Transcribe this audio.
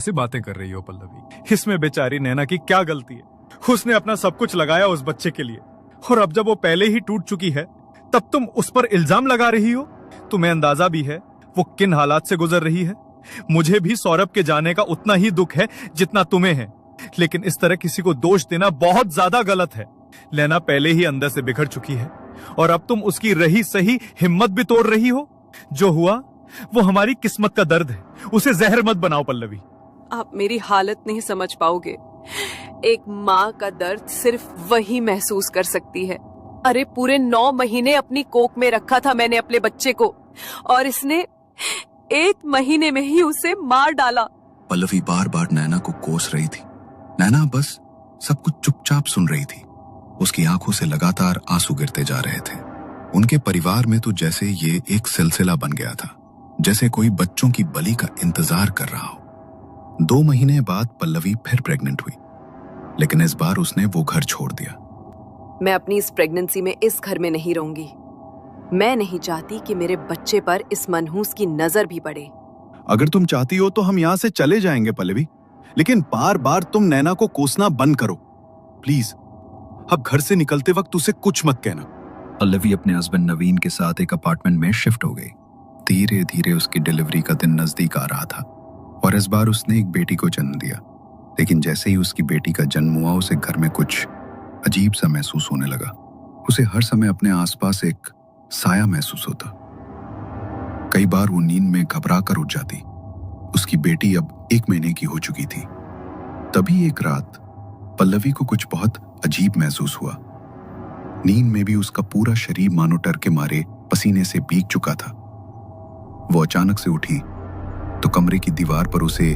ऐसी बातें कर रही हो पल्लवी? इसमें बेचारी नैना की क्या गलती है? उसने अपना सब कुछ लगाया उस बच्चे के लिए, और अब जब वो पहले ही टूट चुकी है तब तुम उस पर इल्जाम लगा रही हो। तुम्हें अंदाजा भी है वो किन हालात से गुजर रही है। मुझे भी सौरभ के जाने का उतना ही दुख है जितना तुम्हें है, लेकिन इस तरह किसी को दोष देना बहुत ज्यादा गलत है। नैना पहले ही अंदर से बिखर चुकी है और अब तुम उसकी रही सही हिम्मत भी तोड़ रही हो। जो हुआ वो हमारी किस्मत का दर्द है, उसे जहर मत बनाओ पल्लवी। आप मेरी हालत नहीं समझ पाओगे। एक माँ का दर्द सिर्फ वही महसूस कर सकती है। अरे पूरे 9 महीने अपनी कोख में रखा था मैंने अपने बच्चे को, और इसने 1 महीने में ही उसे मार डाला। पल्लवी बार बार नैना को कोस रही थी। नैना बस सब कुछ चुपचाप सुन रही थी। उसकी आंखों से लगातार आंसू गिरते जा रहे थे। उनके परिवार में तो जैसे ये एक सिलसिला बन गया था, जैसे कोई बच्चों की बलि का इंतजार कर रहा हो। 2 महीने बाद पल्लवी फिर प्रेग्नेंट हुई, लेकिन इस बार उसने वो घर छोड़ दिया। मैं अपनी इस प्रेगनेंसी में इस घर में नहीं रहूंगी। मैं नहीं चाहती कि मेरे बच्चे पर इस मनहूस की नजर भी पड़े। अगर तुम चाहती हो तो हम यहाँ से चले जाएंगे पल्लवी, लेकिन बार बार तुम नैना को कोसना बंद करो प्लीज। अब घर से निकलते वक्त उसे कुछ मत कहना। पल्लवी अपने हस्बैंड नवीन के साथ एक अपार्टमेंट में शिफ्ट हो गई। धीरे धीरे उसकी डिलीवरी का दिन नजदीक आ रहा था और इस बार उसने एक बेटी को जन्म दिया। लेकिन जैसे ही उसकी बेटी का जन्म हुआ, उसे घर में कुछ अजीब सा महसूस होने लगा। उसे हर समय अपने आसपास एक साया महसूस होता। कई बार वो नींद में घबरा कर उठ जाती। उसकी बेटी अब 1 महीने की हो चुकी थी। तभी एक रात पल्लवी को कुछ बहुत अजीब महसूस हुआ। नींद में भी उसका पूरा शरीर मानो डर के मारे पसीने से भीग चुका था। वो अचानक से उठी तो कमरे की दीवार पर उसे